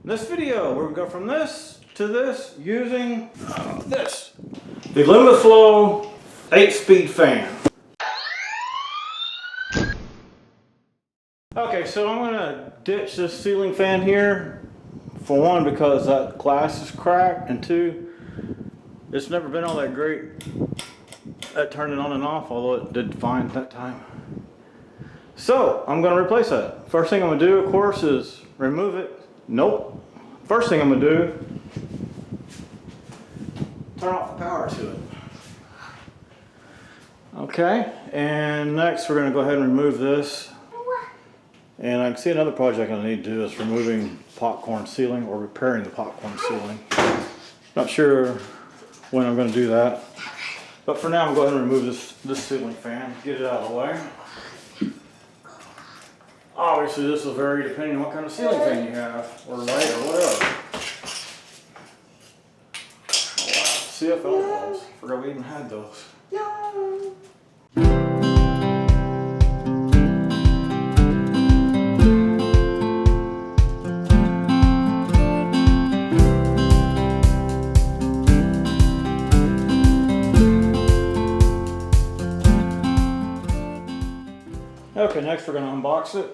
In this video, we're going to go from this to this using this. The Limited Flow 8-speed fan. Okay, so I'm going to ditch this ceiling fan here. For one, because that glass is cracked, and two, it's never been all that great at turning on and off, although it did fine that time. So, I'm going to replace that. First thing I'm going to do, of course, is remove it. Nope. First thing I'm going to do, turn off the power to it. Okay, and next we're going to go ahead and remove this. And I can see another project I need to do is removing popcorn ceiling or repairing the popcorn ceiling. Not sure when I'm going to do that. But for now, I'm going to go ahead and remove this ceiling fan, get it out of the way. Obviously, this will vary depending on what kind of ceiling fan you have, or light, or whatever. Oh, wow. CFL balls. Forgot we even had those. Okay, next we're going to unbox it.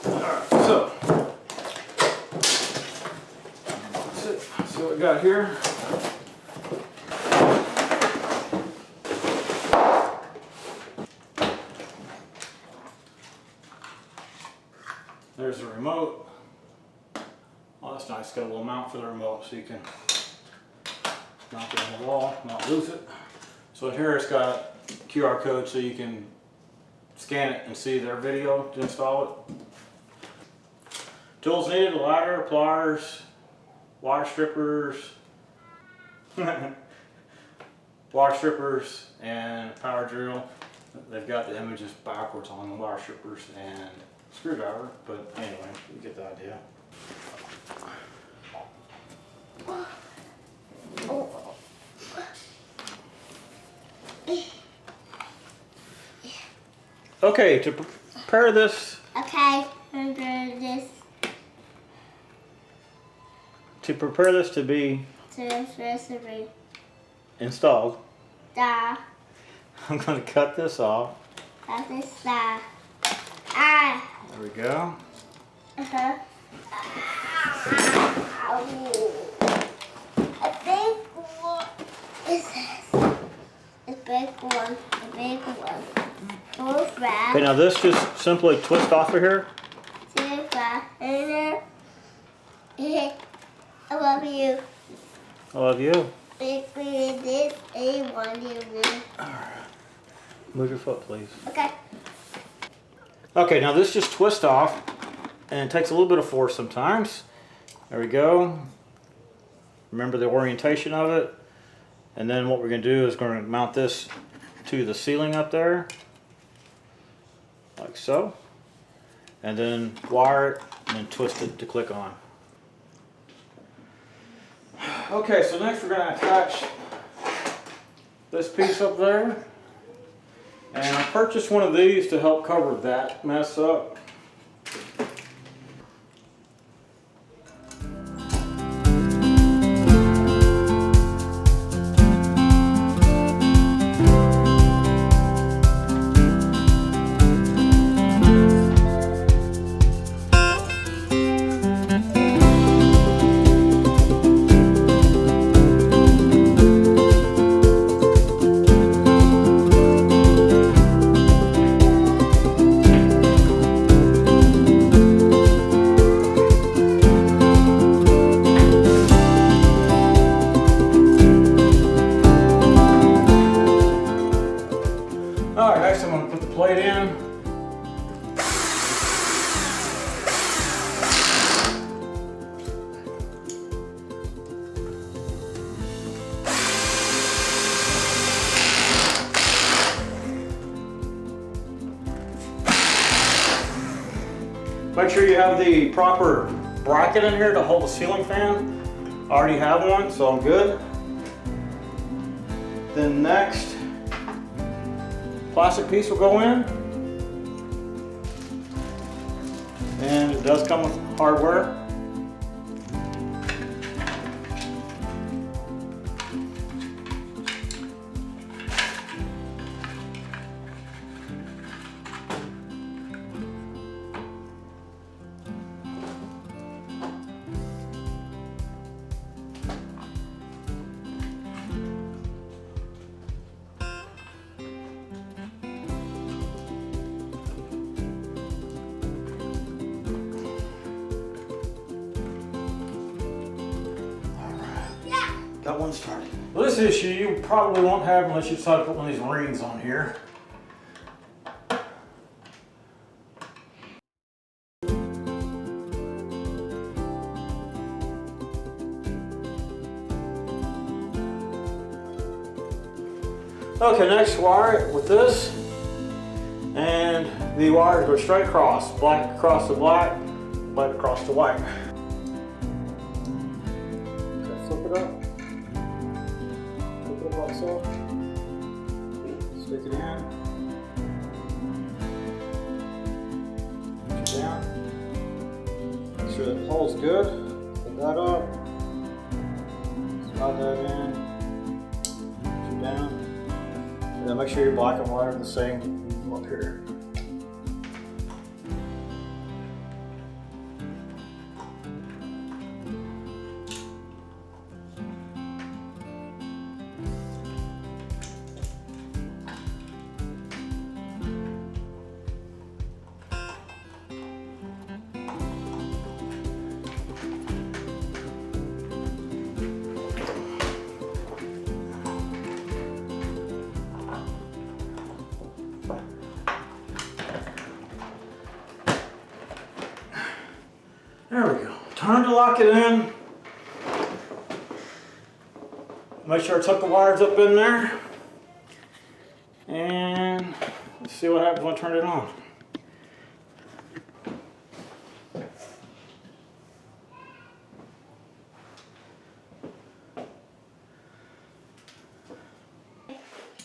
Alright, so unbox it. See what we got here. There's the remote. Oh, that's nice. Got a little mount for the remote so you can mount it on the wall, not lose it. So here it's got QR code so you can scan it and see their video to install it. Tools needed: a ladder, pliers, wire strippers, and a power drill. They've got the images backwards on the wire strippers and screwdriver, but anyway, you get the idea. Okay, to prepare this. Okay, prepare this. To prepare this to be installed, I'm going to cut this off. Cut this off. There we go. A big one is this. A big one. A big one. Okay, now this just simply twist off of here. I love you. I love you. This A1 you. Alright. Move your foot, please. Okay. Okay, now this just twists off, and it takes a little bit of force sometimes. There we go. Remember the orientation of it. And then what we're going to do is going to mount this to the ceiling up there. Like so. And then wire it and then twist it to click on. Okay, so next we're going to attach this piece up there. And I purchased one of these to help cover that mess up. Alright, next I'm going to put the plate in. Make sure you have the proper bracket in here to hold the ceiling fan. I already have one, so I'm good. Then next, plastic piece will go in. And it does come with hardware. Got one started. Well, this issue you probably won't have unless you decide to put one of these rings on here. Okay, next wire it with this, and the wires go straight across, black across to black, white across to white. Okay, flip it up. Like so. Stick it in. Push it down. Make sure that it holds good. Put that up. Slide that in. Push it down. And then make sure your black and white are the same up here. There we go. Time to lock it in. Make sure I tuck the wires up in there. And let's see what happens when I turn it on.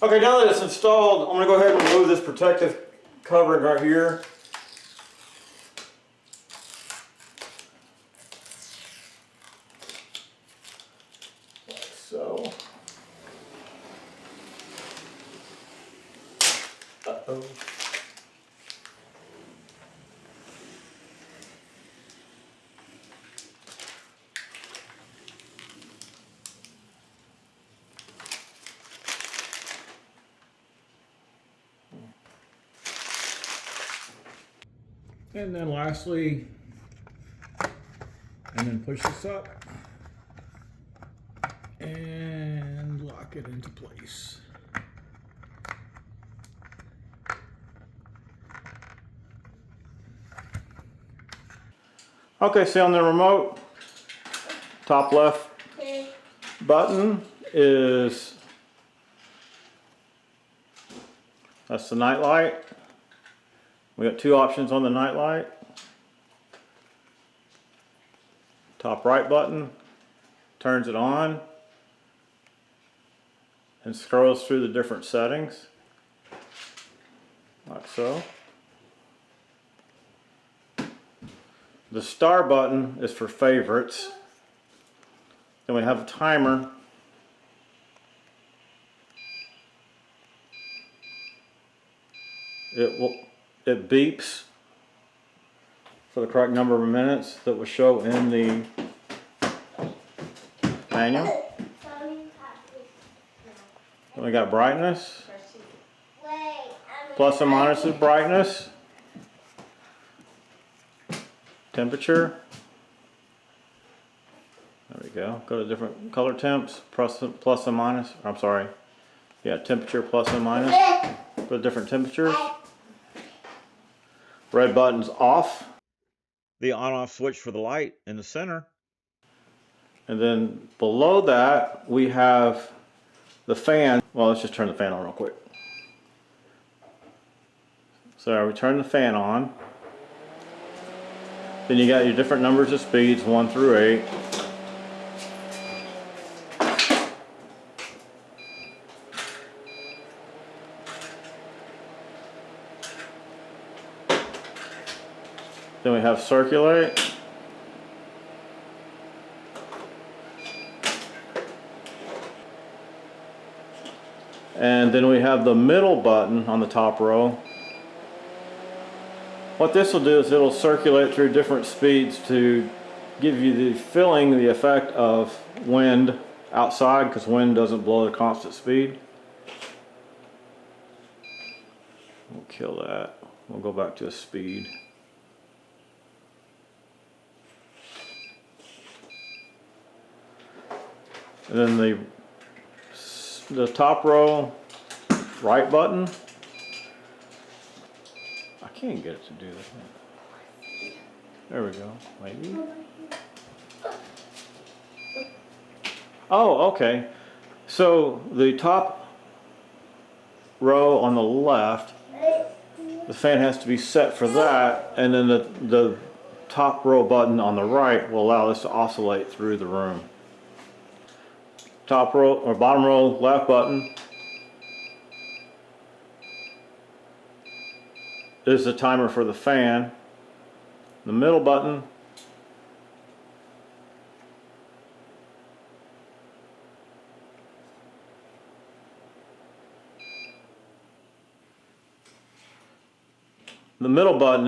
Okay, now that it's installed, I'm going to go ahead and remove this protective covering right here. So, uh-oh. And then lastly, and then push this up and lock it into place. Okay, see on the remote, top left button is, that's the night light. We got two options on the night light. Top right button turns it on and scrolls through the different settings, like so. The star button is for favorites. Then we have a timer. It beeps for the correct number of minutes that will show in the manual. Then we got brightness. Plus and minus is brightness. Temperature. There we go. Go to different color temps. Plus and minus. I'm sorry. Yeah, temperature plus and minus for different temperatures. Red button's off. The on-off switch for the light in the center. And then below that we have the fan. Well, let's just turn the fan on real quick. So we turn the fan on. Then you got your different numbers of speeds, 1 through 8. Then we have circulate. And then we have the middle button on the top row. What this will do is it'll circulate through different speeds to give you the feeling, the effect of wind outside, because wind doesn't blow at a constant speed. We'll kill that. We'll go back to a speed. And then the top row right button. I can't get it to do that. There we go. Maybe. Oh, okay. So the top row on the left, the fan has to be set for that, and then the top row button on the right will allow this to oscillate through the room. Top row or bottom row left button is the timer for the fan. The middle button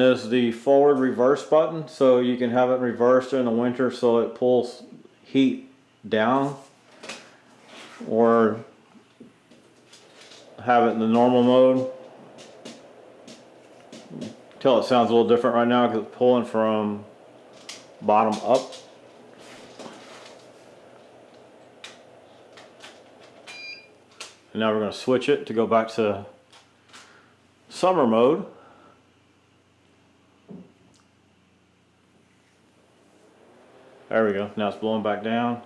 is the forward reverse button, so you can have it reversed in the winter so it pulls heat down, or have it in the normal mode. Tell it sounds a little different right now because it's pulling from bottom up. And now we're going to switch it to go back to summer mode. There we go. Now it's blowing back down.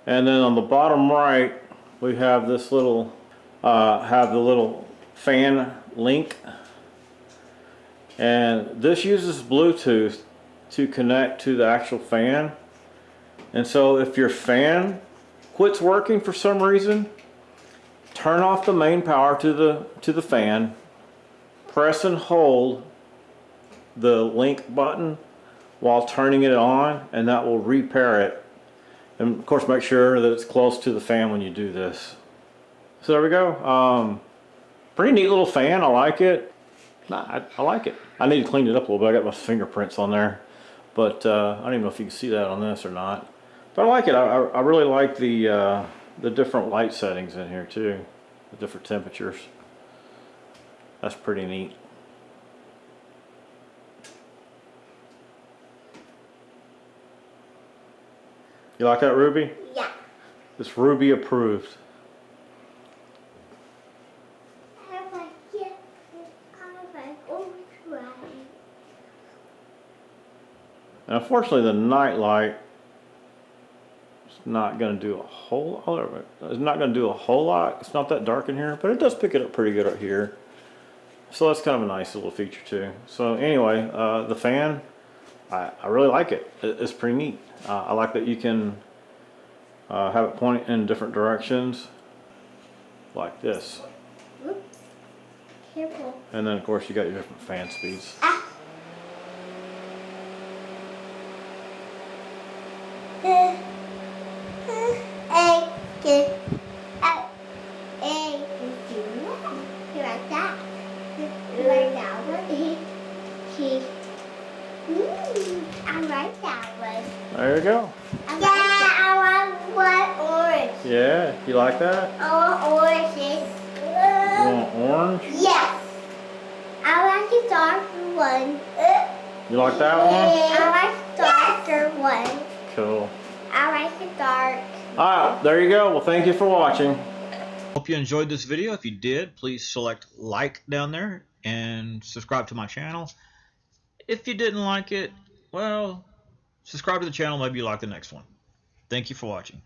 And then on the bottom right, we have this little, have the little fan link. And this uses Bluetooth to connect to the actual fan. And so if your fan quits working for some reason, turn off the main power to the fan, press and hold the link button while turning it on, and that will repair it. And of course make sure that it's close to the fan when you do this. So there we go. Pretty neat little fan. I like it. I like it. I need to clean it up a little bit. I got my fingerprints on there, but I don't even know if you can see that on this or not. But I like it. I really like the different light settings in here too, the different temperatures. That's pretty neat. You like that, Ruby? Yeah. It's Ruby approved. I like it. I like ultra. And unfortunately, the night light is not going to do a whole lot. It's not going to do a whole lot. It's not that dark in here, but it does pick it up pretty good right here. So that's kind of a nice little feature too. So anyway, the fan, I really like it. It's pretty neat. I like that you can have it point in different directions, like this. Oops. Careful. And then of course you got your different fan speeds. Ah. You like that? You like that one? I like that one. There you go. I want orange. Yeah, you like that? I want oranges. You want orange? Yes. I like the dark one. You like that one? I like the darker one. Cool. I like the dark. Alright, there you go. Well, thank you for watching. Hope you enjoyed this video. If you did, please select like down there and subscribe to my channel. If you didn't like it, well, subscribe to the channel. Maybe you like the next one. Thank you for watching.